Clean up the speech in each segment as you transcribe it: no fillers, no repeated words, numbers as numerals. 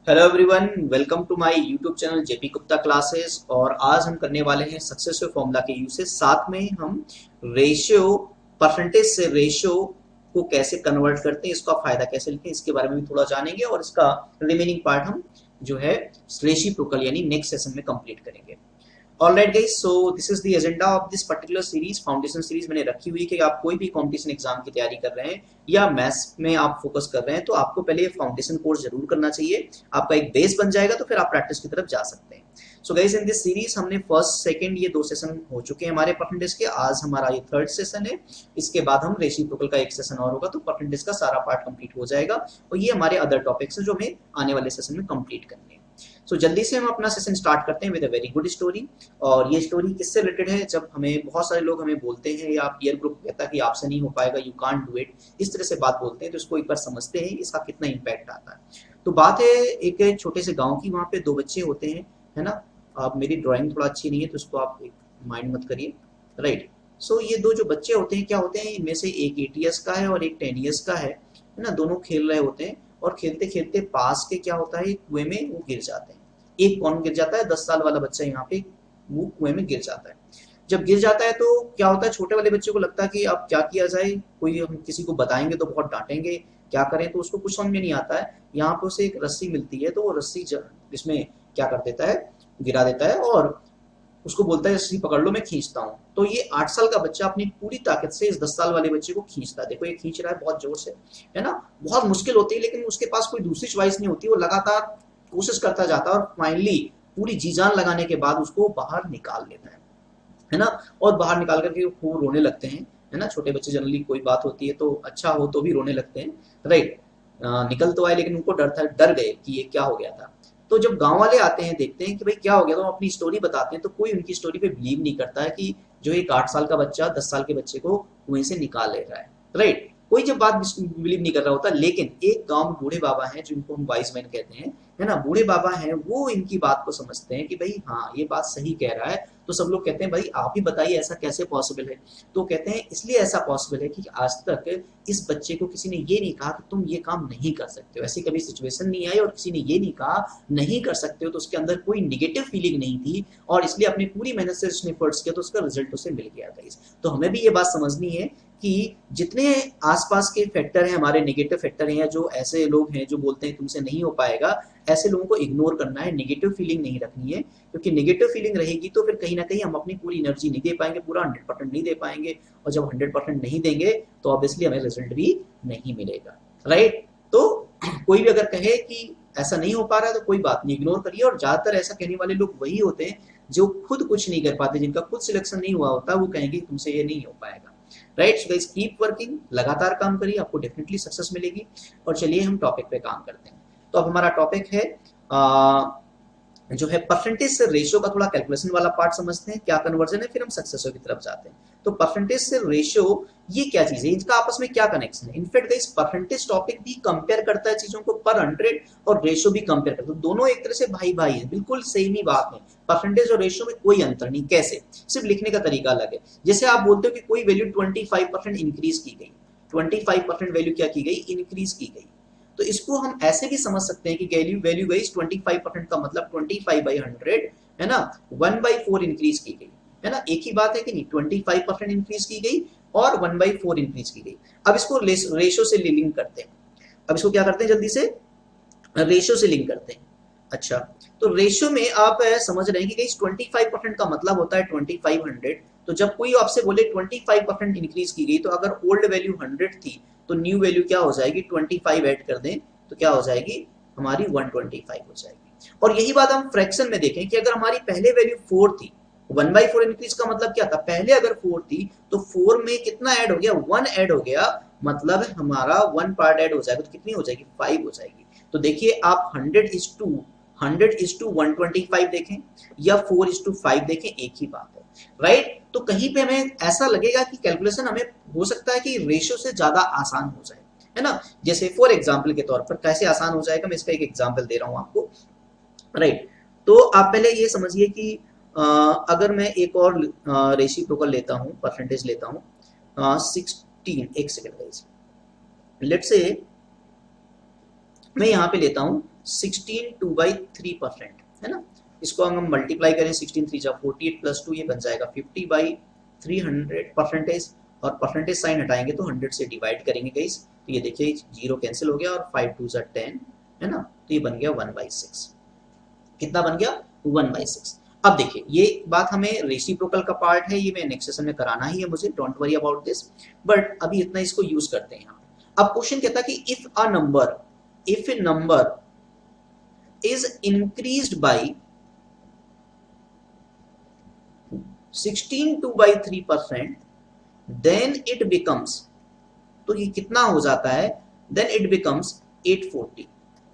Hello everyone, welcome to my YouTube channel JP Gupta classes. और आज हम करने वाले हैं सक्सेसिव फॉर्मूला के यूसेज। साथ में हम रेशियो, परसेंटेज से रेशियो को कैसे कन्वर्ट करते हैं, इसका फायदा कैसे लेते हैं, इसके बारे में भी थोड़ा जानेंगे। और इसका रिमेनिंग पार्ट हम जो है रेसिप्रोकल यानी नेक्स्ट सेशन में कंप्लीट करेंगे। Alright guys, so this is the agenda of this particular series. Foundation series मैंने रखी हुई कि आप कोई भी कंपटीशन एग्जाम की तैयारी कर रहे हैं या मैथ्स में आप फोकस कर रहे हैं तो आपको पहले ये फाउंडेशन कोर्स जरूर करना चाहिए। आपका एक बेस बन जाएगा तो फिर आप प्रैक्टिस की तरफ जा सकते हैं। So guys, in this series हमने फर्स्ट सेकंड ये दो सेशन हो चुके हैं हमारे परसेंटेज के। आज हमारा ये थर्ड सेशन है। इसके बाद हम रेसिप्रोकल का एक सेशन और होगा तो परसेंटेज का सारा पार्ट कंप्लीट हो जाएगा। और ये हमारे अदर टॉपिक्स हैं जो हमें आने वाले सेशन में कंप्लीट करने हैं। सो जल्दी से हम अपना सेशन स्टार्ट करते हैं with a very good story. और ये स्टोरी किससे रिलेटेड है? जब हमें बहुत सारे लोग हमें बोलते हैं या पीयर ग्रुप कहता है कि आपसे नहीं हो पाएगा, यू कांट डू इट, इस तरह से बात बोलते हैं, तो इसको एक बार समझते हैं इसका कितना इम्पैक्ट आता है। तो बात है एक छोटे से गांव की। वहां पे दो बच्चे होते हैं, है ना। आप, मेरी ड्राइंग थोड़ा अच्छी नहीं है तो इसको आप एक माइंड मत करिए, राइट। सो ये दो जो बच्चे होते हैं, क्या होते हैं, इनमें से एक 8 ईयर्स का है और एक 10 ईयर्स का है ना। दोनों खेल रहे होते हैं और खेलते खेलते पास के क्या होता है, कुएं में वो गिर जाते हैं। एक कौन गिर जाता है? 10 साल वाला बच्चा यहाँ पे वो कुएं में गिर जाता है। जब गिर जाता है तो क्या होता है, छोटे वाले बच्चे को लगता है कि अब क्या किया जाए, कोई हम किसी को बताएंगे तो बहुत डांटेंगे, क्या करें। तो उसको कुछ समझ में नहीं आता है। यहाँ पे उसे एक रस्सी मिलती है तो वो रस्सी इसमें क्या कर देता है, गिरा देता है और उसको बोलता है रस्सी पकड़ लो, मैं खींचता हूँ। तो ये 8 साल का बच्चा अपनी पूरी ताकत से इस 10 साल वाले बच्चे को खींचता है। देखो ये खींच रहा है बहुत जोर से, है ना। बहुत मुश्किल होती है लेकिन उसके पास कोई दूसरी चॉइस नहीं होती। वो लगातार कोशिश करता जाता है और फाइनली पूरी जी जान लगाने के बाद उसको बाहर निकाल लेता है ना। और बाहर निकाल करके वो रोने लगते हैं, है ना। छोटे बच्चे जनरली कोई बात होती है तो अच्छा हो तो भी रोने लगते हैं, राइट। निकल तो आए लेकिन उनको डर था, डर गए कि ये क्या हो गया था। तो जब गांव वाले आते हैं, देखते हैं कि भाई क्या हो गया, तो अपनी स्टोरी बताते हैं तो कोई उनकी स्टोरी पे बिलीव नहीं करता है कि जो एक 8 साल का बच्चा 10 साल के बच्चे को कुएं से निकाल ले रहा है, राइट। कोई जब बात बिलीव नहीं कर रहा होता, लेकिन एक गांव में बूढ़े बाबा हैं जिनको हम वाइज मैन कहते हैं, है ना। बूढ़े बाबा हैं, वो इनकी बात को समझते हैं कि भाई हाँ ये बात सही कह रहा है। तो सब लोग कहते हैं भाई आप ही बताइए ऐसा कैसे पॉसिबल है। तो कहते हैं इसलिए ऐसा पॉसिबल है कि आज तक इस बच्चे को किसी ने ये नहीं कहा कि तुम ये काम नहीं कर सकते हो। ऐसी कभी सिचुएशन नहीं आई और किसी ने ये नहीं कहा नहीं कर सकते हो, तो उसके अंदर कोई निगेटिव फीलिंग नहीं थी और इसलिए अपनी पूरी मेहनत से उसने एफर्ट्स किया तो उसका रिजल्ट उसे मिल गया था। तो हमें भी ये बात समझनी है कि जितने आसपास के फैक्टर हैं, हमारे नेगेटिव फैक्टर हैं, या जो ऐसे लोग हैं जो बोलते हैं तुमसे नहीं हो पाएगा, ऐसे लोगों को इग्नोर करना है। नेगेटिव फीलिंग नहीं रखनी है, क्योंकि नेगेटिव फीलिंग रहेगी तो फिर कहीं ना कहीं हम अपनी पूरी एनर्जी नहीं दे पाएंगे, पूरा 100% नहीं दे पाएंगे। और जब 100% नहीं देंगे तो ऑब्वियसली हमें रिजल्ट भी नहीं मिलेगा, राइट। तो कोई भी अगर कहे कि ऐसा नहीं हो पा रहा है तो कोई बात नहीं, इग्नोर करिए। और ज्यादातर ऐसा कहने वाले लोग वही होते हैं जो खुद कुछ नहीं कर पाते, जिनका खुद सिलेक्शन नहीं हुआ होता, वो कहेंगे तुमसे ये नहीं हो पाएगा, right. So guys, keep working, लगातार काम करिए, आपको डेफिनेटली सक्सेस मिलेगी। और चलिए हम टॉपिक पे काम करते हैं। तो अब हमारा टॉपिक है जो है परसेंटेज से रेशियो का थोड़ा कैलकुलेशन वाला पार्ट समझते हैं, क्या कन्वर्जन है, फिर हम सक्सेसर की तरफ जाते हैं। तो परसेंटेज से रेशियो ये क्या चीज है, इनका आपस में क्या कनेक्शन है? इनफैक्ट गाइस, परसेंटेज टॉपिक भी कंपेयर करता है चीजों को पर 100, और रेशियो भी कंपेयर करता है। दोनों एक तरह से भाई भाई है, बिल्कुल सेम ही बात है। परसेंटेज और रेशियो में कोई अंतर नहीं। कैसे? सिर्फ लिखने का तरीका अलग है। जैसे आप बोलते हो कि कोई वैल्यू 25% इंक्रीज की गई, 25% वैल्यू क्या की गई, इंक्रीज की गई। तो इसको हम ऐसे भी समझ सकते हैं कि वैल्यू वैल्यू गई 25% का मतलब 25/100, है ना। 1/4 इंक्रीज की गई, है ना। एक ही बात है कि नहीं, 25% इंक्रीज की गई और 1/4 इंक्रीज की गई। अब इसको रेशियो से लिंक करते हैं। अब इसको क्या करते हैं, जल्दी से रेशियो से लिंक करते हैं। अच्छा, तो रेशियो में आप समझ रहे हैं कि 25% का मतलब होता है 2500। तो जब कोई आपसे बोले 25% इंक्रीज की गई, तो अगर ओल्ड वैल्यू 100 थी तो न्यू वैल्यू क्या हो जाएगी, 25 ऐड कर दें तो क्या हो जाएगी, हमारी 125 हो जाएगी। और यही बात हम फ्रैक्शन में देखें कि अगर हमारी पहले वैल्यू 4 थी, 1/4 इंक्रीज का मतलब क्या था, पहले अगर 4 थी तो 4 में कितना ऐड हो गया, 1 ऐड हो गया, मतलब हमारा 1 पार्ट ऐड हो जाएगा तो कितनी हो जाएगी, 5 हो जाएगी। तो देखिए आप 100:125 देखें या 4:5 देखें, एक ही बात है, राइट। तो कहीं पे हमें ऐसा लगेगा कि कैलकुलेशन हमें हो सकता है कि रेशियो से ज्यादा आसान हो जाए, है ना। जैसे फॉर एग्जाम्पल के तौर पर कैसे आसान हो जाएगा, मैं इसका एक एग्जाम्पल दे रहा हूं आपको, राइट। तो आप पहले ये समझिए कि अगर मैं एक और रेसिप्रोकल लेता हूं, परसेंटेज लेता हूं 16, एक सेकेंड गाइस, लेट से मैं यहां पे लेता हूं 16 2/3%, है ना। इसको हम मल्टीप्लाई करें 16 3 जा 48 प्लस 2 ये बन जाएगा 50/300 परसेंटेज, और परसेंटेज साइन हटाएंगे तो 100 से डिवाइड करेंगे गाइस, तो ये देखिए 0 कैंसिल हो गया और 5 2 जा 10, है ना, तो ये बन गया 1/6। कितना बन गया 1/6। अब देखिए ये बात हमें रेसिप्रोकल का पार्ट है, ये मैं नेक्स्ट सेशन में कराना ही है मुझे, don't worry about this, but अभी इतना इसको यूज करते हैं यहाँ। अब क्वेश्चन कहता है कि if a number is increased by 16 2/3%, then it becomes, तो ये कितना हो जाता है, then it becomes 840।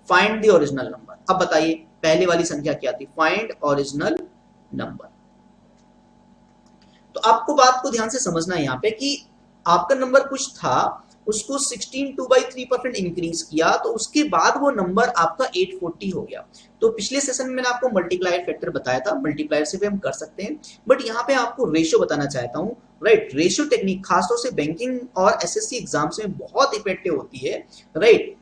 Find the original number. अब बताइए पहले वाली संख्या क्या थी, फाइंड ओरिजिनल नंबर। तो आपको बात को ध्यान से समझना है यहाँ पे कि आपका नंबर कुछ था, उसको 16 2/3% इंक्रीज किया, तो उसके बाद वो नंबर आपका 840 हो गया। तो पिछले सेशन में मैंने आपको मल्टीप्लायर फैक्टर बताया था, मल्टीप्लायर से भी हम कर सकते हैं, बट यहाँ पे आपको रेशियो बताना चाहता हूँ, राइट। रेशियो टेक्निक खासतौर से बैंकिंग और एसएससी एग्जाम्स में बहुत इफेक्टिव होती है, राइट।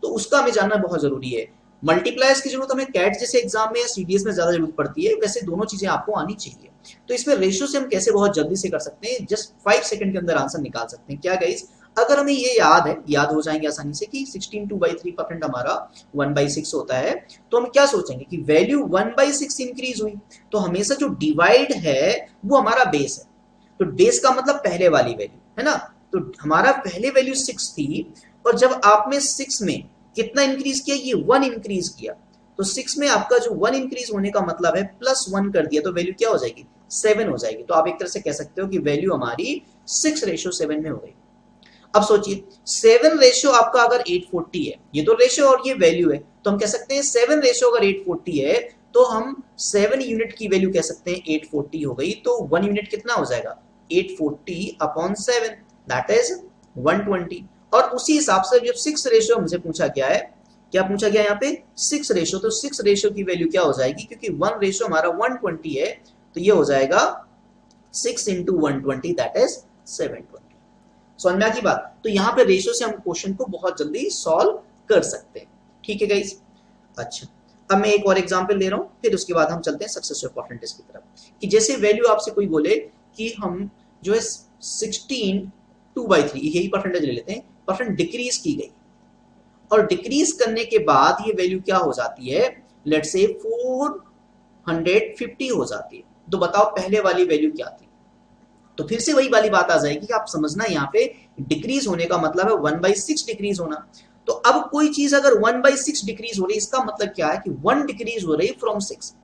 तो उसका हमें जानना बहुत जरूरी है। मल्टीप्लायर्स की जरूरत हमें कैट जैसे एग्जाम में या सीडीएस में ज्यादा जरूरत पड़ती है, वैसे दोनों चीजें आपको आनी चाहिए। तो इसमें रेशियो से हम कैसे बहुत जल्दी से कर सकते हैं, जस्ट 5 सेकंड के अंदर आंसर निकाल सकते हैं। क्या गाइस, अगर हमें ये याद हो जाएंगे आसानी से कि 16 2/3% हमारा 1/6 होता है, तो हम क्या सोचेंगे कि वैल्यू 1/6 इंक्रीज हुई, तो हमेशा जो डिवाइड है वो हमारा बेस है, तो बेस का मतलब पहले वाली वैल्यू, है ना। तो हमारा पहले वैल्यू 6 थी, और जब आपने 6 में कितना इंक्रीज किया, ये 1 इंक्रीज किया, तो 6 में आपका जो 1 इंक्रीज होने का मतलब है +1 कर दिया, तो वैल्यू क्या हो जाएगी, 7 हो जाएगी। तो आप एक तरह से कह सकते हो कि वैल्यू हमारी 6:7 में हो गई। अब सोचिए 7 रेशियो आपका अगर 840 है, ये तो रेशियो और ये वैल्यू है, तो हम कह सकते हैं 7 रेशियो अगर 840 है, तो हम 7 यूनिट की वैल्यू कह सकते हैं 840 हो गई, तो 1 यूनिट कितना हो जाएगा 840/7, दैट इज 120। और उसी हिसाब से जब 6 रेशियो हमसे पूछा गया है, क्या पूछा गया यहाँ पे 6 रेशियो, तो 6 रेशियो की वैल्यू क्या हो जाएगी, क्योंकि 1 रेशियो हमारा 120 है, तो ये हो जाएगा 6 × 120 दैट इज 720। समझ में आ गई बात। तो यहाँ पे रेशियो से हम क्वेश्चन को बहुत जल्दी सॉल्व कर सकते हैं, ठीक है गाइस। अच्छा, अब मैं एक और एग्जांपल ले रहा हूँ, फिर उसके बाद हम चलते हैं सक्सेसिव परसेंटेज की तरफ। कि जैसे वैल्यू आपसे कोई बोले कि हम जो है 16 2/3, यही परसेंटेज ले लेते हैं, परसेंट डिक्रीज की गई, और डिक्रीज करने के बाद ये वैल्यू क्या हो जाती है, लेट्स से 450 हो जाती है। तो बताओ पहले वाली वैल्यू क्या थी। तो फिर से वही वाली बात आ जाएगी कि आप समझना यहाँ पे डिक्रीज होने का मतलब है 1/6 डिक्रीज होना। तो अब कोई चीज अगर 1/6 डिक्रीज हो रही, इसका मतलब क्या है कि 1 डिक्रीज हो रही फ्रॉम 6,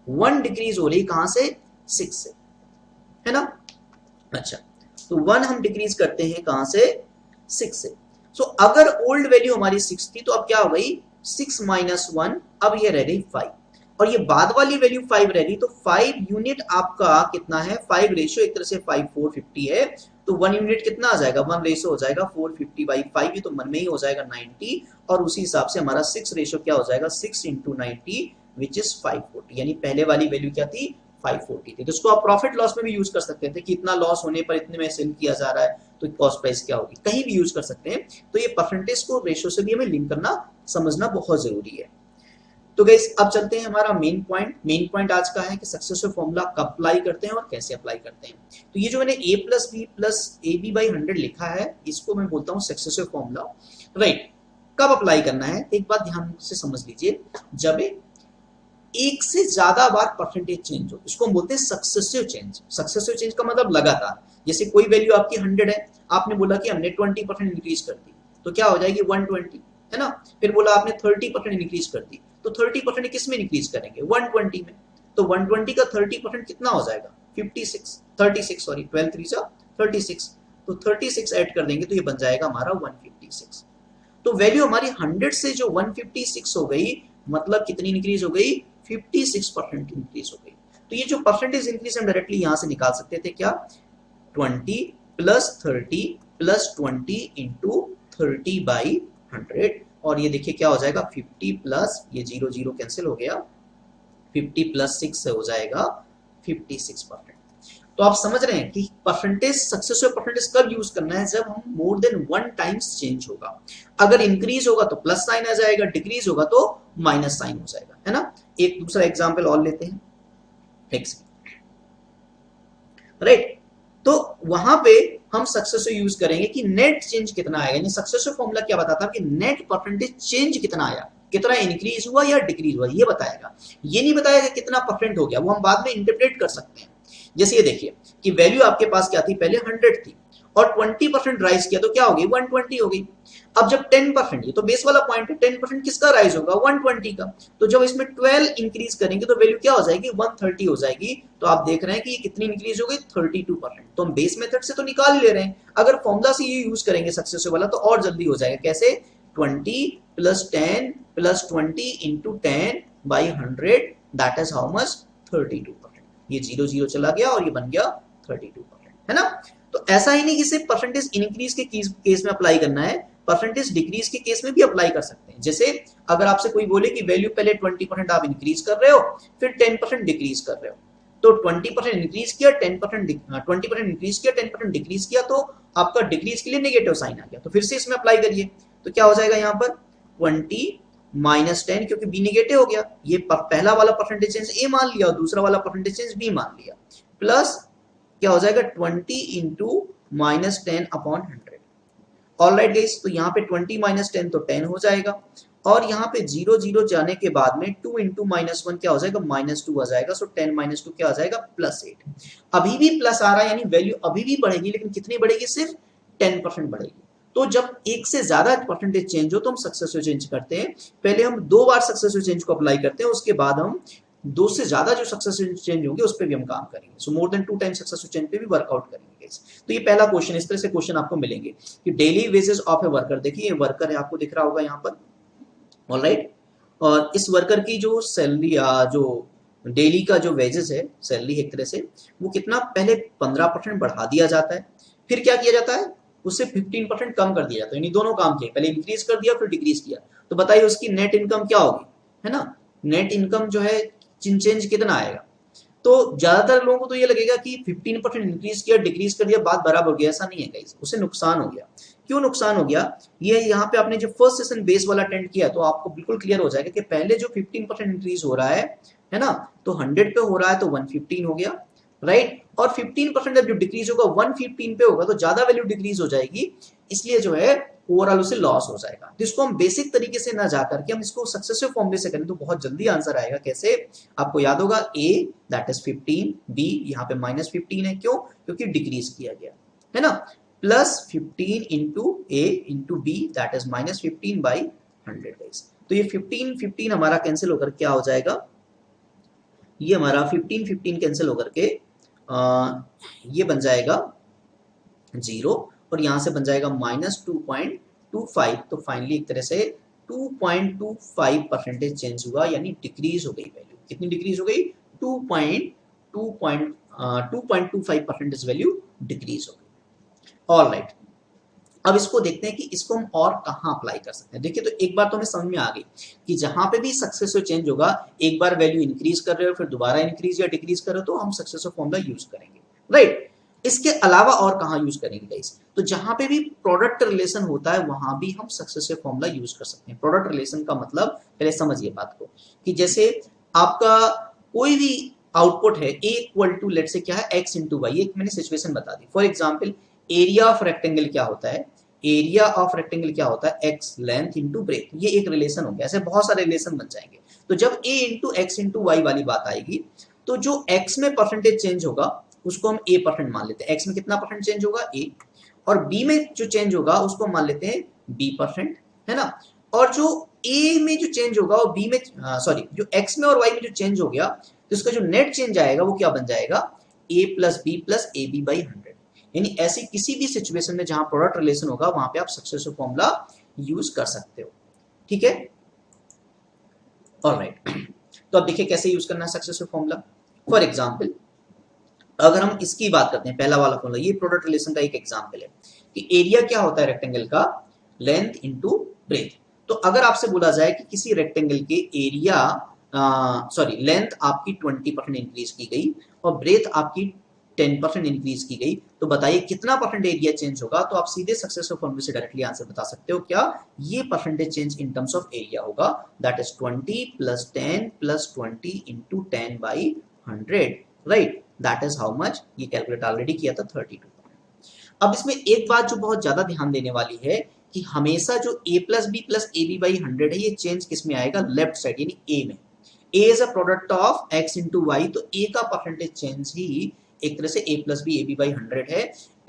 1 डिक्रीज हो रही कहां से, 6 से, है ना। अच्छा, तो 1 हम डिक्रीज करते हैं कहां से, 6 से। सो अगर ओल्ड वैल्यू हमारी 6 थी, तो अब क्या हो गई 6 - 1, अब ये रह गई 5, और ये बाद वाली वैल्यू 5 रह गई, तो 5 यूनिट आपका कितना है, 5 रेशियो एक तरह से 5 450 है, तो 1 यूनिट कितना आ जाएगा, 1 रेशियो हो जाएगा 450/5, ये तो मन में ही हो जाएगा 90, और उसी हिसाब से हमारा 6 रेशियो क्या हो जाएगा 6 × 90 विच इज 540, यानी पहले वाली वैल्यू क्या थी 540 थी। तो इसको आप प्रॉफिट लॉस में भी यूज कर सकते थे कि इतना लॉस होने पर इतने में सेल किया जा रहा है, तो कॉस्ट प्राइस क्या होगी, कहीं भी यूज कर सकते हैं। तो ये परसेंटेज को रेशियो से भी हमें लिंक करना समझना बहुत जरूरी है। तो गाइस अब चलते हैं हमारा मेन पॉइंट आज का है कि सक्सेसिव फॉर्मूला कब अप्लाई करते हैं और कैसे अप्लाई करते हैं। तो ये जो मैंने a + b + ab/100 लिखा है, इसको मैं बोलता हूँ सक्सेसिव फॉर्मूला, राइट। कब अप्लाई करना है एक बात ध्यान से समझ लीजिए, जब एक से ज्यादा बार परसेंटेज चेंज हो, इसको हम बोलते हैं सक्सेसिव चेंज। सक्सेसिव चेंज का मतलब लगातार, जैसे कोई वैल्यू आपकी 100 है, आपने बोला कि हमने 20% इंक्रीज कर दी, तो क्या हो जाएगी 120, है ना। फिर बोला आपने 30% इंक्रीज कर दी, तो 30% किस में इंक्रीज करेंगे 120 में, तो 120 का 30% कितना हो जाएगा 36 सॉरी 12 3 36, तो 36 ऐड कर देंगे तो ये बन जाएगा हमारा 156। तो वैल्यू हमारी 100 से जो 156 हो गई, मतलब कितनी इंक्रीज हो गई 56% इंक्रीज हो गई। तो ये जो परसेंटेज इंक्रीज हम डायरेक्टली यहां से निकाल सकते थे, क्या 20 + 30 + 20 × 30/100, और ये देखिए क्या हो जाएगा 50 प्लस ये 0 0 कैंसिल हो गया, 50 + 6 से हो जाएगा 56%। तो आप समझ रहे हैं कि परसेंटेज, सक्सेसिव परसेंटेज कब यूज करना है, जब हम मोर देन 1 टाइम्स चेंज होगा। अगर इंक्रीज होगा तो प्लस साइन आ जाएगा, डिक्रीज होगा तो माइनस साइन हो जाएगा, है ना। एक दूसरा एग्जाम्पल और लेते हैं, एक्स, राइट। तो वहां पे हम सक्सेसिव यूज करेंगे कि नेट चेंज कितना आएगा, यानी सक्सेसिव फॉर्मूला क्या बताता है कि नेट परसेंटेज चेंज कितना आया, कितना इंक्रीज हुआ या डिक्रीज हुआ, ये बताएगा। ये नहीं बताएगा कितना परसेंट हो गया, वो हम बाद में इंटरप्रेट कर सकते हैं। जैसे ये देखिए कि वैल्यू आपके पास क्या थी, पहले 100 थी और 20% राइज किया तो क्या हो गई, 120 हो गई। अब जब 10%, ये तो बेस वाला पॉइंट है, 10% किसका राइज होगा, 120 का। तो जब इसमें 12 इंक्रीज करेंगे तो वैल्यू क्या हो जाएगी, 130 हो जाएगी। तो आप देख रहे हैं कि ये कितनी इंक्रीज हो गई, 32%। तो हम बेस मेथड से तो निकाल ही ले रहे हैं, अगर फॉर्मूला से ये यूज करेंगे सक्सेसिव वाला तो और जल्दी हो जाएगा। कैसे, 20 plus 10 plus 20 into 10 by 100, that is how much, 32%। ये 0 0 चला गया और ये बन गया 32%, है ना। तो ऐसा ही नहीं कि सिर्फ परसेंटेज इंक्रीज के केस में अप्लाई करना है, परसेंटेज डिक्रीज के केस में भी अप्लाई कर सकते हैं। जैसे अगर आपसे कोई बोले कि वैल्यू पहले 20% आप इंक्रीज कर रहे हो, फिर 10% डिक्रीज कर रहे हो, तो 20% इंक्रीज किया, 20% इंक्रीज किया, 10% डिक्रीज किया, तो आपका डिक्रीज के लिए नेगेटिव साइन आ गया। तो फिर से इसमें अप्लाई करिए, तो क्या हो जाएगा यहाँ पर 20 माइनस 10, क्योंकि बी निगेटिव हो गया, ये पहला वाला परसेंटेज चेंज ए मान लिया और दूसरा वाला परसेंटेज चेंज बी मान लिया, प्लस क्या हो जाएगा 20 into minus 10 upon 100। Alright guys, तो यहाँ पे 20 माइनस 10 तो 10 हो जाएगा, और यहाँ पे 0 0 जाने के बाद में 2 इंटू माइनस 1 क्या हो जाएगा, -2 आ जाएगा। सो 10 माइनस 2 क्या आ जाएगा, +8। अभी भी प्लस आ रहा है, यानी वैल्यू अभी भी बढ़ेगी, लेकिन कितनी बढ़ेगी, सिर्फ 10% बढ़ेगी। तो जब एक से ज्यादा परसेंटेज चेंज हो तो हम सक्सेसिव चेंज करते हैं। पहले हम 2 बार सक्सेसिव चेंज को अप्लाई करते हैं, उसके बाद हम 2 से ज्यादा जो सक्सेसिव चेंज होंगे उस पर भी हम काम करेंगे। So more than 2 times successive change पे भी वर्कआउट करेंगे। तो ये पहला क्वेश्चन, इस तरह से क्वेश्चन आपको मिलेंगे कि daily wages of a worker, देखिए ये वर्कर है, आपको दिख रहा होगा यहाँ पर, ऑलराइट। और इस वर्कर की जो सैलरी, जो डेली का जो वेजेस है, सैलरी एक तरह से, वो कितना, पहले 15% बढ़ा दिया जाता है, फिर क्या किया जाता है, उससे 15% कम कर दिया जाता है, यानी दोनों काम किए, पहले इंक्रीज कर दिया फिर डिक्रीज किया। तो बताइए उसकी नेट इनकम क्या होगी, है ना। नेट इनकम जो है चेंज कितना आएगा। तो ज्यादातर लोगों को तो ये लगेगा कि 15% इंक्रीज किया, डिक्रीज कर दिया, बात बराबर हो गया, ऐसा नहीं है गाइस, उससे नुकसान हो गया। क्यों नुकसान हो गया, ये यहाँ पे आपने जो फर्स्ट सेशन बेस वाला अटेंड किया तो आपको बिल्कुल क्लियर हो जाएगा कि पहले जो 15% इंक्रीज हो रहा है ना, तो 100 पे हो रहा है तो 115 हो गया, राइट। और 15% जब जो डिक्रीज होगा 115 पे होगा तो ज्यादा वैल्यू डिक्रीज हो जाएगी, इसलिए जो है ओवरऑल उसे लॉस हो जाएगा। तो इसको हम बेसिक तरीके से ना जाकर के हम इसको सक्सेसिव फॉर्मूले से करें तो बहुत जल्दी आंसर आएगा। कैसे, आपको याद होगा, ए दैट इज 15, बी यहाँ पे -15 है, क्यों, क्योंकि डिक्रीज किया गया, है ना, plus 15 into a into b that is -15 by 100। तो ये 15 हमारा कैंसिल होकर क्या हो जाएगा, ये हमारा 15 कैंसिल होकर के ये बन जाएगा 0, और यहां से बन जाएगा -2.25। तो फाइनली एक तरह से 2.25% चेंज हुआ, यानी डिक्रीज हो गई वैल्यू। कितनी डिक्रीज हो गई, 2.25% वैल्यू डिक्रीज हो गई। ऑलराइट, अब इसको देखते हैं कि इसको हम और कहां अप्लाई कर सकते हैं। देखिए, तो एक बार तो हमें समझ में आ गई कि जहां पे भी सक्सेसिव चेंज होगा, एक बार वैल्यू इंक्रीज कर रहे हो फिर दोबारा इंक्रीज या डिक्रीज कर रहे हो तो हम सक्सेसिव फॉर्मूला यूज करेंगे, राइट। इसके अलावा और कहां यूज करेंगे गाइस, तो जहां पे भी प्रोडक्ट रिलेशन होता है वहां भी हम सक्सेसिव फॉर्मूला यूज कर सकते हैं। प्रोडक्ट रिलेशन का मतलब, पहले समझिए बात को, कि जैसे आपका कोई भी आउटपुट है, ए इक्वल टू लेट से क्या है, एक्स इंटू वाई। एक मैंने सिचुएशन बता दी। For example, area of rectangle क्या होता है, एरिया ऑफ रेक्टेंगल क्या होता है, एक्स लेंथ इंटू ब्रेथ। ये एक रिलेशन हो गया, ऐसे बहुत सारे रिलेशन बन जाएंगे। तो जब ए इंटू एक्स इंटू वाई वाली बात आएगी, तो जो एक्स में परसेंटेज चेंज होगा उसको हम ए परसेंट मान लेते हैं। एक्स में कितना परसेंट चेंज होगा, ए, और बी में जो चेंज होगा उसको हम मान लेते हैं बी परसेंट, है ना। और जो ए में जो चेंज होगा वो बी में, सॉरी, जो एक्स में और वाई में जो चेंज हो गया, तो उसका जो नेट चेंज आएगा वो क्या बन जाएगा, A plus B plus A B by 100। यानी ऐसी किसी भी सिचुएशन में जहां प्रोडक्ट रिलेशन होगा वहां पे आप सक्सेसिव फॉर्मूला यूज कर सकते हो, ठीक है। ऑलराइट, तो अब देखिए कैसे यूज करना है सक्सेसिव फॉर्मूला। फॉर एग्जांपल, अगर हम इसकी बात करते हैं, पहला वाला फॉर्मूला, ये प्रोडक्ट रिलेशन का एक एग्जांपल है कि एरिया क्या होता है रेक्टेंगल का, लेंथ इंटू ब्रेथ। तो अगर आपसे बोला जाए कि किसी रेक्टेंगल के एरिया, सॉरी, लेंथ आपकी 20% इंक्रीज की गई और ब्रेथ आपकी 10% इंक्रीज की गई, तो बताइए कितना परसेंट एरिया चेंज होगा। तो आप सीधे सक्सेसिव फॉर्मूले से डायरेक्टली आंसर बता सकते हो, क्या ये percentage change in terms of area होगा, that is 20 + 10 + 20 × 10/100, right, that is how much. ये कैलकुलेट ऑलरेडी किया था 32। अब इसमें एक बात जो बहुत ज्यादा ध्यान देने वाली है कि हमेशा जो a + b + ab/100 है, ये चेंज किस में आएगा, लेफ्ट साइड यानी a में। a is a product of x × y, तो a का परसेंटेज चेंज ही एक तरह से a + b ab/100 है।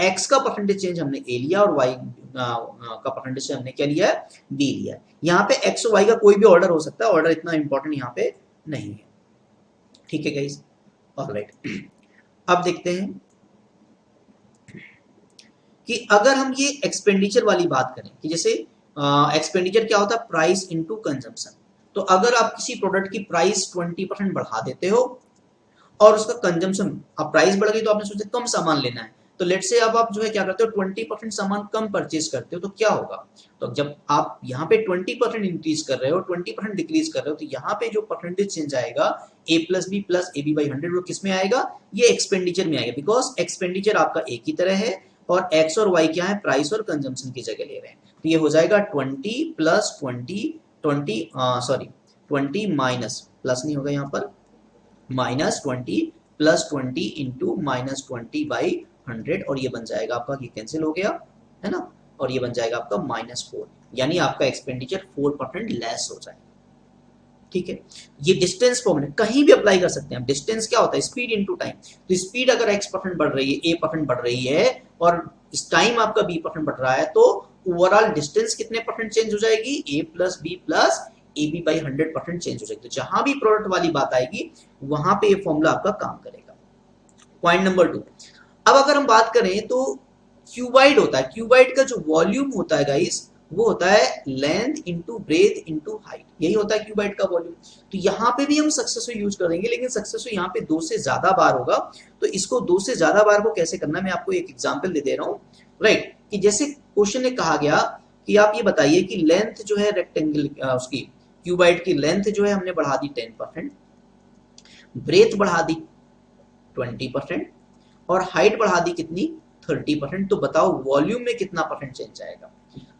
x का परसेंटेज चेंज हमने a लिया और y का परसेंटेज हमने क्या लिया है, b लिया। यहाँ पे x और y का कोई भी ऑर्डर हो सकता है, ऑर्डर इतना इंपॉर्टेंट यहाँ पे नहीं है, ठीक है गाइस, ऑलराइट। अब देखते हैं कि अगर हम ये एक्सपेंडिचर वाली बात करें कि जैसे एक्सपेंडिचर क्या होता है, प्राइस इनटू कंजम्पशन। तो अगर आप किसी प्रोडक्ट की प्राइस 20% बढ़ा देते हो और उसका कंजम्पशन, अब प्राइस बढ़ गई तो आपने सोचा कम सामान लेना है, तो लेट से अब आप जो है क्या करते हो, 20% सामान कम परचेज करते हो, तो क्या होगा, तो जब आप यहाँ पे 20% इंक्रीज कर रहे हो, 20% डिक्रीज कर रहे हो, तो यहाँ पे जो परसेंटेज चेंज आएगा a + b + ab/100, वो किस में आएगा, ये एक्सपेंडिचर में आएगा, बिकॉज एक्सपेंडिचर आपका एक ही तरह है और x और y क्या है, प्राइस और कंजम्पशन की जगह ले रहे हैं। तो ये हो जाएगा 20 + 20 माइनस, प्लस नहीं होगा यहाँ पर, -20 + 20 इंटू -20/100, और ये बन जाएगा आपका, ये कैंसिल हो गया है ना, और ये बन जाएगा आपका -4, यानी आपका एक्सपेंडिचर 4% लेस हो जाएगा, ठीक है। ये डिस्टेंस फॉर्मूला कहीं भी अप्लाई कर सकते हैं। डिस्टेंस क्या होता है, स्पीड इनटू टाइम। तो स्पीड अगर x% बढ़ रही है, a% बढ़ रही है और इस टाइम आपका b% बढ़ रहा है, तो ओवरऑल डिस्टेंस कितने परसेंट चेंज हो जाएगी, a + b + ab/100% चेंज हो जाएगी। तो जहां भी प्रोडक्ट वाली बात आएगी वहां पे ये फॉर्मूला आपका काम करेगा। पॉइंट नंबर 2, अब अगर हम बात करें तो क्यूबाइड होता है, क्यूबाइड का जो वॉल्यूम होता है गाइस, वो होता है length into breadth into height, यही होता है क्यूबाइड का वॉल्यूम। तो यहाँ पे भी हम सक्सेसो यूज करेंगे, लेकिन सक्सेसो यहाँ पे 2 से ज्यादा बार होगा। तो इसको 2 से ज्यादा बार को कैसे करना है, मैं आपको एक एग्जांपल दे रहा हूँ, राइट, कि जैसे क्वेश्चन ने कहा गया कि आप ये बताइए कि लेंथ जो है रेक्टेंगल, उसकी क्यूबाइड की लेंथ जो है हमने बढ़ा दी 10%, ब्रेथ बढ़ा दी 20% और हाइट बढ़ा दी कितनी, 30%। तो बताओ वॉल्यूम में कितना परसेंट चेंज आएगा।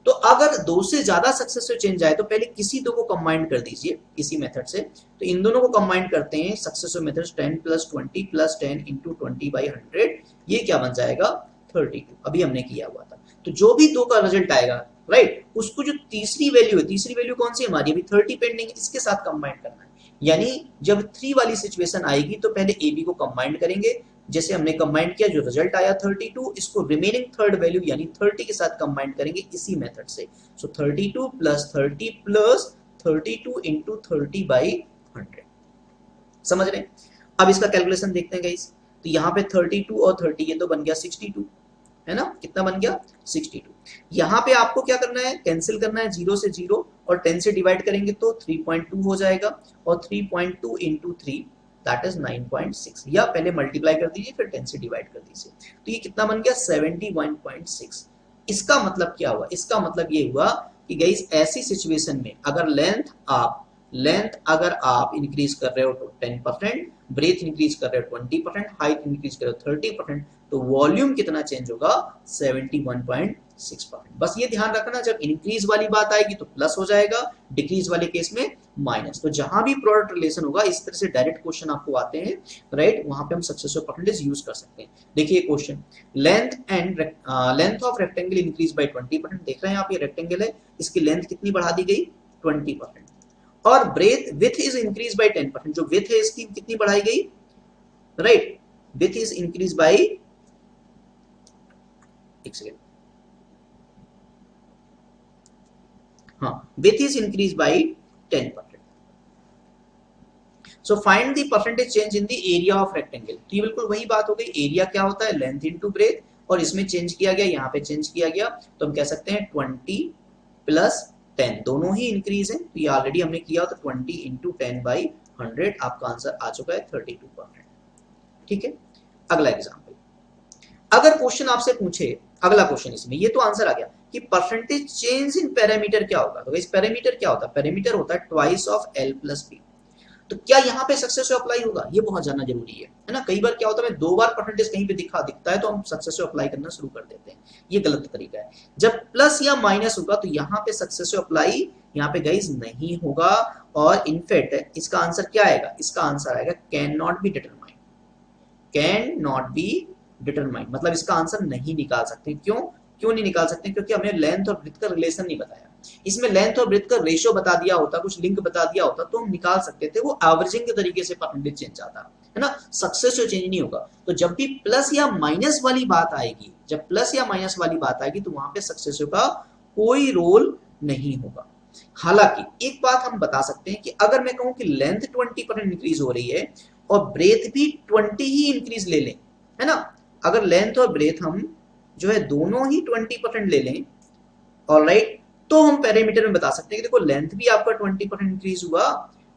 तो अगर 2 से ज्यादा सक्सेसिव चेंज आए तो पहले किसी दो को कंबाइन कर दीजिए इसी मेथड से। तो इन दोनों को कंबाइन करते हैं सक्सेसिव मेथड, 10 + 20 + 10 × 20/100, ये क्या बन जाएगा, 32, अभी हमने किया हुआ था। तो जो भी दो का रिजल्ट आएगा, राइट, उसको जो तीसरी वैल्यू है, तीसरी वैल्यू कौन सी हमारी, अभी 30 पेंडिंग, इसके साथ कंबाइन करना है। यानी जब 3 वाली सिचुएशन आएगी तो पहले ए बी को कंबाइन करेंगे, जैसे हमने कंबाइन किया, जो रिजल्ट आया 32, इसको रिमेनिंग थर्ड वैल्यू यानी 30 के साथ कंबाइन करेंगे इसी मेथड से। सो 32 + 30 + 32 × 30/100, समझ रहे हैं। अब इसका कैलकुलेशन देखते हैं गाइस। तो यहाँ पे 32 और 30, ये तो बन गया 62, है ना, कितना बन गया, 62। यहाँ पे आपको क्या करना है, कैंसिल करना है, 0 से 0 और 10 से डिवाइड करेंगे तो 3.2 हो जाएगा, और 3.2 × 3 दैट इज 9.6, या पहले मल्टीप्लाई कर दीजिए फिर 10 से डिवाइड कर दीजिए। तो ये कितना बन गया, 71.6। इसका मतलब क्या हुआ, इसका मतलब ये हुआ कि गाइस ऐसी सिचुएशन में अगर लेंथ अगर आप इंक्रीज कर रहे हो तो 10%, ब्रेथ इंक्रीज कर रहे हो 20%, हाइट इंक्रीज कर रहे हो 30%, तो वॉल्यूम कितना चेंज होगा, 71.6%। बस ये ध्यान रखना, जब इंक्रीज वाली बात आएगी तो प्लस हो जाएगा, डिक्रीज वाले केस में माइनस। तो जहां भी प्रोडक्ट रिलेशन होगा इस तरह से डायरेक्ट क्वेश्चन आपको आते हैं, राइट, वहां पे हम सक्सेसिव परसेंटेज यूज कर सकते हैं। देखिए question, length of rectangle increase by 20%, देख रहे हैं आप, ये रेक्टेंगल है, इसकी लेंथ कितनी बढ़ा दी गई, 20%, और breadth width is increase by 10%, जो विथ है इसकी कितनी बढ़ाई गई, right, width is increase by, एक सेकेंड, हाँ, width is increase by 10%। So find the percentage change in the area of rectangle. तो ये बिल्कुल वही बात हो गई, एरिया क्या होता है, लेंथ इनटू ब्रेथ, और इसमें चेंज किया गया, यहाँ पे चेंज किया गया, तो हम कह सकते हैं 20 + 10, दोनों ही इंक्रीज है, तो ये ऑलरेडी हमने किया, तो 20 × 10/100, आपका आंसर आ चुका है 32%, ठीक है। अगला एग्जाम्पल, अगर क्वेश्चन आपसे पूछे, अगला क्वेश्चन इसमें, ये तो आंसर आ गया कि परसेंटेज चेंज इन पैरामीटर क्या होगा। तो इस पैरामीटर क्या होता है, पैरामीटर होता है ट्वाइस ऑफ L + B। तो क्या यहाँ पे सक्सेसिव अप्लाई होगा, ये बहुत जानना जरूरी है ना। कई बार क्या होता है, 2 बार परसेंटेज कहीं पे दिखता है तो हम सक्सेसिव अप्लाई करना शुरू कर देते हैं, ये गलत तरीका है। जब प्लस या माइनस होगा तो यहाँ पे सक्सेसिव अप्लाई यहाँ पे गाइस नहीं होगा, और इनफैक्ट इसका आंसर क्या आएगा, इसका आंसर आएगा can not be determined. Can not be determined मतलब इसका आंसर नहीं निकाल सकते। क्यों नहीं निकाल सकते, क्योंकि हमने लेंथ और ब्रेथ का रिलेशन नहीं बताया। इसमें लेंथ और ब्रेथ का रेशियो बता दिया होता, कुछ लिंक बता दिया होता तो हम निकाल सकते थे, वो एवरेजिंग के तरीके से परसेंटेज चेंज आता है ना, सक्सेसिव चेंज नहीं होगा। तो जब भी प्लस या माइनस वाली बात आएगी, जब प्लस या माइनस वाली बात आएगी तो वहां पे सक्सेसिव का कोई रोल नहीं होगा। हालांकि एक बात हम बता सकते हैं कि अगर मैं कहूं कि लेंथ 20% इंक्रीज हो रही है और ब्रेथ भी 20 ही इंक्रीज ले लें, है ना, अगर लेंथ और ब्रेथ हम जो है दोनों ही 20% ले लें, ऑलराइट, तो हम पैरामीटर में बता सकते हैं कि देखो लेंथ भी आपका 20% इंक्रीज हुआ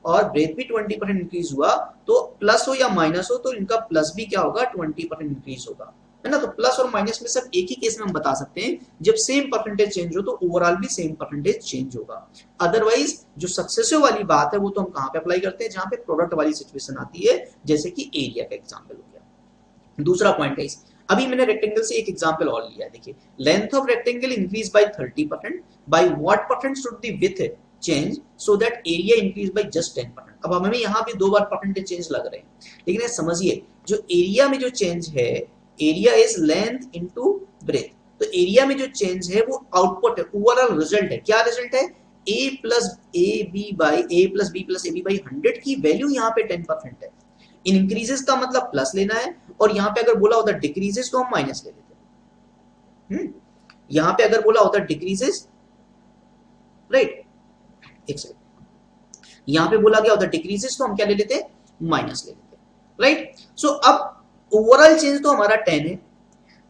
और ब्रेथ भी 20% इंक्रीज हुआ, तो प्लस हो या माइनस हो तो इनका प्लस भी क्या होगा, 20% इंक्रीज होगा, है ना। तो प्लस और माइनस में सब एक ही केस में हम बता सकते हैं, जब सेम परसेंटेज चेंज हो तो ओवरऑल भी सेम परसेंटेज चेंज होगा। अदरवाइज जो सक्सेसिव वाली बात है वो तो हम कहां पे अप्लाई करते हैं, जहां पे प्रोडक्ट वाली सिचुएशन आती है, जैसे कि एरिया का एग्जांपल हो गया। दूसरा पॉइंट है, अभी मैंने रेक्टेंगल से एक एग्जांपल और लिया है, देखिए length of rectangle increase by 30%, by what percent should the width change so that area increase by just 10%। अब हमें यहाँ भी 2 बार परसेंटेज चेंज लग रहे हैं, लेकिन समझिए जो एरिया में जो चेंज है, area is length into breadth, तो एरिया में जो चेंज है वो आउटपुट है, ओवरऑल रिजल्ट है। क्या रिजल्ट है, a plus A B by a plus B plus A B by 100 की वैल्यू यहाँ पे 10% है। इंक्रीजेस का मतलब प्लस लेना है, और यहाँ पे अगर बोला होता डिक्रीजेस तो हम माइनस ले लेते। यहाँ पे अगर बोला होता डिक्रीजेस, राइट, एक सेकंड, यहाँ पे बोला गया होता डिक्रीजेस तो हम क्या ले लेते, माइनस ले लेते, राइट। सो अब ओवरऑल चेंज तो हमारा 10 है,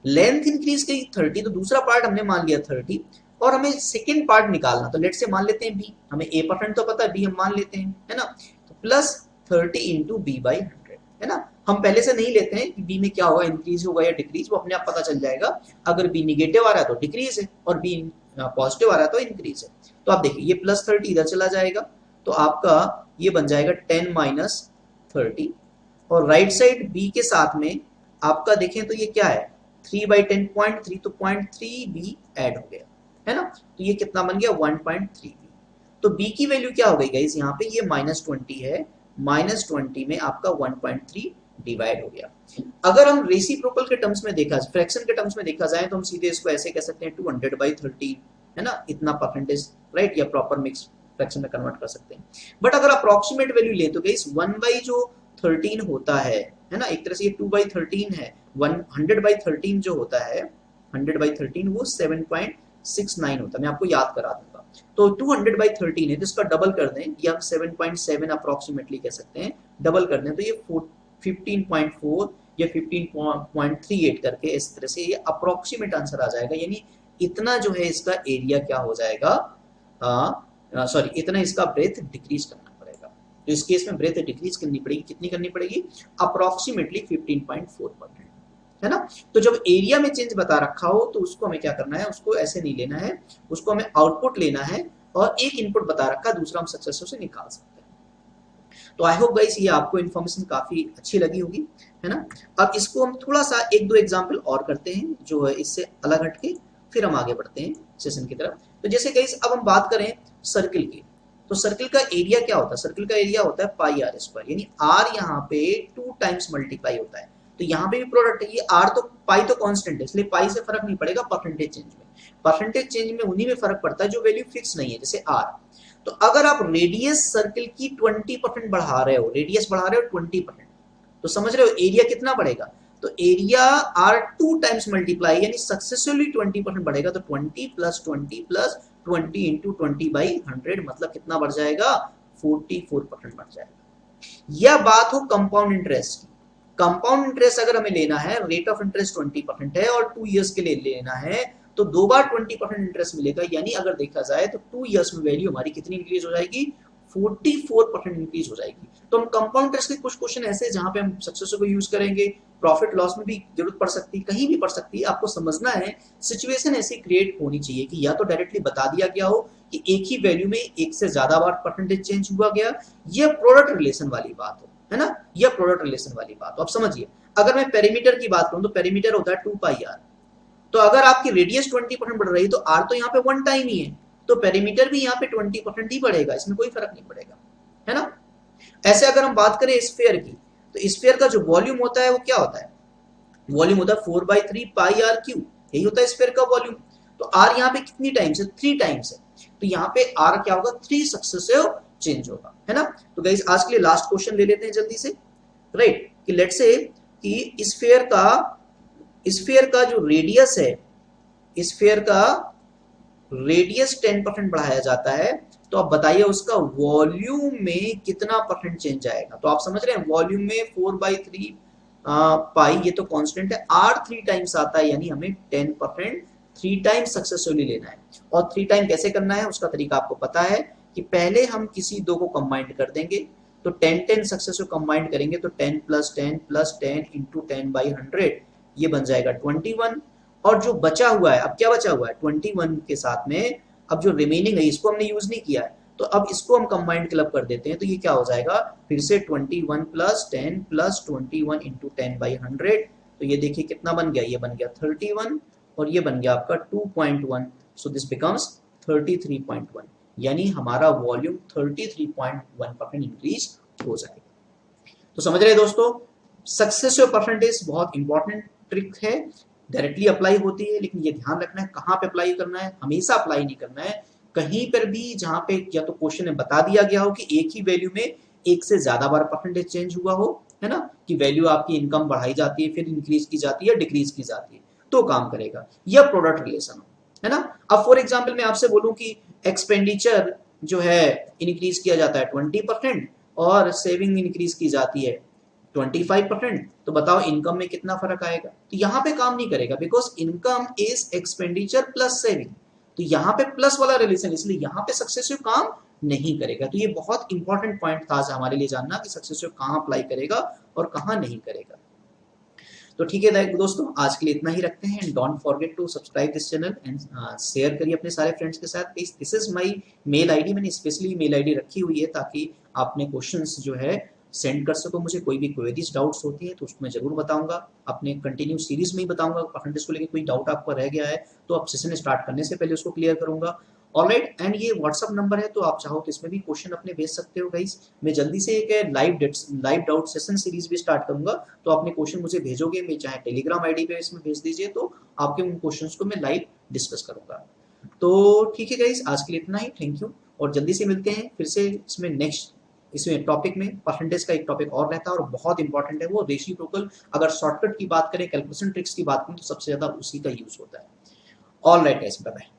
लेंथ इंक्रीज की 30, तो दूसरा पार्ट हमने मान लिया 30, और हमें सेकेंड पार्ट निकालना, तो लेट से मान लेते हैं बी, हमें ए परसेंट तो पता है, बी हम मान लेते हैं, है ना, तो प्लस 30 इंटू बी बाई 100, है ना। हम पहले से नहीं लेते हैं कि बी में क्या होगा, इंक्रीज होगा या डिक्रीज, वो अपने आप पता चल जाएगा। अगर बी निगेटिव आ रहा है तो डिक्रीज है, और बी पॉजिटिव आ रहा है तो इंक्रीज है। तो आप देखिए ये प्लस 30 इधर चला जाएगा, तो आपका ये बन जाएगा 10 माइनस 30, और राइट साइड बी के साथ में आपका देखें तो ये क्या है, 3/10 0.3, तो 0.3 बी ऐड हो गया, है ना, तो ये कितना बन गया 1.3 बी। तो बी की वैल्यू क्या हो गई गाइस, यहाँ पे ये -20 है, -20 में आपका 1.3 डिवाइड हो गया। अगर हम रेसिप्रोकल के टर्म्स में देखा, फ्रैक्शन के टर्म्स में देखा जाए तो हम सीधे इसको ऐसे कह सकते हैं 200/13, है ना, इतना परसेंटेज, राइट, या प्रॉपर मिक्स फ्रैक्शन में कन्वर्ट कर सकते हैं। बट अगर अप्रोक्सीमेट वैल्यू ले तो गाइस 1/13 होता है ना, एक तरह से ये 2/13 है, 100/13 जो होता है, 100/13 वो 7.69 होता है, मैं आपको याद करा दूंगा। तो 200/13 है, तो इसका डबल कर दें, या हम 7.7 अप्रोक्सीमेटली कह सकते हैं, डबल कर दें तो ये 15.4 या 15.38 करके इस तरह से ये अप्रोक्सीमेट आंसर आ जाएगा। यानी इतना जो है इसका एरिया क्या हो जाएगा, सॉरी, इतना इसका ब्रेथ डिक्रीज करना पड़ेगा। तो इस केस में ब्रेथ डिक्रीज करनी पड़ेगी, कितनी करनी पड़ेगी, अप्रोक्सीमेटली 15.4%, है ना। तो जब एरिया में चेंज बता रखा हो तो उसको हमें क्या करना है, उसको ऐसे नहीं लेना है, उसको हमें आउटपुट लेना है, और एक इनपुट बता रखा, दूसरा हम सक्सेसफुल से निकाल सकते हैं। तो आई होप गाइस ये आपको इन्फॉर्मेशन काफी अच्छी लगी होगी, है ना। अब इसको हम थोड़ा सा 1-2 एग्जाम्पल और करते हैं जो है इससे अलग हटके, फिर हम आगे बढ़ते हैं सेशन की तरफ। तो जैसे गाइस अब हम बात करें सर्किल की, तो सर्किल का एरिया क्या होता है, सर्किल का एरिया होता है पाई आर स्क्वायर, यानी आर यहाँ पे 2 टाइम्स मल्टीप्लाई होता है। तो यहाँ पे भी प्रोडक्ट है, ये आर तो पाई तो कांस्टेंट है, इसलिए पाई से फर्क नहीं पड़ेगा परसेंटेज चेंज में। परसेंटेज चेंज में उन्हीं में फर्क पड़ता है जो वैल्यू फिक्स नहीं है, जैसे आर। तो अगर आप रेडियस सर्किल की 20% बढ़ा रहे हो, रेडियस बढ़ा रहे हो 20%, तो समझ रहे हो एरिया कितना बढ़ेगा, तो एरिया आर 2 टाइम्स मल्टीप्लाई, यानी सक्सेसफुली 20% बढ़ेगा, तो 20 प्लस 20 प्लस 20 इंटू 20/100 मतलब कितना बढ़ जाएगा, 44% बढ़ जाएगा। यह बात हो कंपाउंड इंटरेस्ट की। कंपाउंड इंटरेस्ट अगर हमें लेना है, रेट ऑफ इंटरेस्ट 20% है और 2 इयर्स के लिए लेना है, तो 2 बार 20% इंटरेस्ट मिलेगा, यानी अगर देखा जाए तो 2 इयर्स में वैल्यू हमारी कितनी इंक्रीज हो जाएगी, 44% इंक्रीज हो जाएगी। तो हम कंपाउंड इंटरेस्ट के कुछ क्वेश्चन ऐसे जहां पे हम सक्सेस को यूज करेंगे, प्रॉफिट लॉस में भी जरूरत पड़ सकती है, कहीं भी पड़ सकती है। आपको समझना है सिचुएशन ऐसी क्रिएट होनी चाहिए कि या तो डायरेक्टली बता दिया गया हो कि एक ही वैल्यू में एक से ज्यादा बार परसेंटेज चेंज हुआ गया, यह प्रोडक्ट रिलेशन वाली बात हो, है ना, यह प्रोडक्ट रिलेशन वाली बात हो। अब समझिए, अगर मैं पेरीमीटर की बात करूं तो पेरीमीटर होता है 2πr। तो अगर आपकी रेडियस 20% बढ़ रही है तो आर तो यहाँ पे वन टाइम ही है, तो पेरीमीटर भी यहाँ पे 20% ही बढ़ेगा, इसमें कोई फर्क नहीं पड़ेगा, है ना। ऐसे अगर हम बात करें स्फीयर की, तो स्फीयर का जो वॉल्यूम होता है वो क्या होता है, वॉल्यूम होता है 4/3πr3, यही होता है स्फीयर का वॉल्यूम। तो आर यहाँ पे कितनी टाइम्स है, 3 टाइम्स है, तो यहाँ पे आर क्या होगा, 3 सक्सेसिव चेंज होगा, है ना। तो गाइस आज के लिए लास्ट क्वेश्चन ले लेते हैं जल्दी से, राइट, कि लेट्स से कि स्फीयर का जो रेडियस है, स्फीयर का रेडियस 10% बढ़ाया जाता है, तो आप बताइए उसका वॉल्यूम में कितना परसेंट चेंज आएगा। तो आप समझ रहे हैं, वॉल्यूम में 4/3 पाई, ये तो कांस्टेंट है, आर 3 टाइम्स आता है, यानी हमें 10% 3 टाइम्स सक्सेसफुली लेना है। और 3 टाइम कैसे करना है उसका तरीका आपको पता है, कि पहले हम किसी दो को कंबाइंड कर देंगे, तो 10 सक्सेसफुल कंबाइंड करेंगे तो 10 + 10 + 10 × 10/100, ये बन जाएगा 21। और जो बचा हुआ है, अब क्या बचा हुआ है 21 के साथ में, अब जो रिमेनिंग है इसको हमने यूज नहीं किया है, तो अब इसको हम कंबाइंड क्लब कर देते हैं, तो ये क्या हो जाएगा, फिर से 21 + 10 + 21 × 10/100, तो ये देखिए कितना बन गया, ये बन गया 31, और ये बन गया आपका 2.1, सो दिस बिकम्स 33.1, यानी हमारा वॉल्यूम 33.1% इंक्रीज हो जाएगा। तो समझ रहे दोस्तों, सक्सेसिव परसेंटेज बहुत इंपॉर्टेंट ट्रिक है, डायरेक्टली अप्लाई होती है, लेकिन ये ध्यान रखना है कहाँ पे अप्लाई करना है, हमेशा अप्लाई नहीं करना है कहीं पर भी जहां पे या तो क्वेश्चन में बता दिया गया हो कि एक ही वैल्यू में एक से ज्यादा बार परसेंटेज चेंज हुआ हो, है ना, कि वैल्यू आपकी इनकम बढ़ाई जाती है फिर इंक्रीज की जाती है डिक्रीज की जाती है, तो काम करेगा, यह प्रोडक्ट रिलेशन हो, है ना। अब फॉर एग्जाम्पल मैं आपसे बोलूं कि एक्सपेंडिचर जो है इंक्रीज किया जाता है 20% और सेविंग इंक्रीज की जाती है 25%, तो बताओ इनकम में कितना फर्क आएगा। तो यहाँ पे काम नहीं करेगा, because income is expenditure plus saving, तो यहाँ पे प्लस वाला रिलेशन, इसलिए यहाँ पे सक्सेसिव काम नहीं करेगा। तो ये बहुत इंपॉर्टेंट पॉइंट था हमारे लिए जानना कि सक्सेसिव कहाँ अप्लाई करेगा और कहाँ नहीं करेगा। तो ठीक है दोस्तों, आज के लिए इतना ही रखते हैं, and don't forget to subscribe this channel and share करिए अपने सारे फ्रेंड्स के साथ। This is my mail ID, मैंने स्पेशली मेल आईडी रखी हुई है ताकि अपने क्वेश्चंस जो है सेंड कर सको मुझे, कोई भी क्वेरीज डाउट्स होती है तो उसको मैं जरूर बताऊंगा, अपने कंटिन्यू सीरीज में ही बताऊंगा, परसेंटेज को लेकर कोई डाउट आपको रह गया है तो आप सेशन स्टार्ट करने से पहले उसको क्लियर करूंगा। ऑलराइट, एंड ये व्हाट्सअप नंबर है, तो आप चाहो तो इसमें भी क्वेश्चन अपने भेज सकते हो गाइस। मैं जल्दी से एक लाइव डाउट सेशन सीरीज भी स्टार्ट करूंगा, तो अपने क्वेश्चन मुझे भेजोगे, मैं चाहे टेलीग्राम आईडी पे इसमें भेज दीजिए, तो आपके उन क्वेश्चंस को मैं लाइव डिस्कस करूंगा। तो ठीक है गाइस, आज के लिए इतना ही, थैंक यू, और जल्दी से मिलते हैं फिर से इसमें नेक्स्ट इसमें टॉपिक में। परसेंटेज का एक टॉपिक और रहता है और बहुत इंपॉर्टेंट है वो, रेसिप्रोकल। अगर शॉर्टकट की बात करें, कैलकुलेशन ट्रिक्स की बात करें, तो सबसे ज्यादा उसी का यूज होता है। All right guys, bye bye.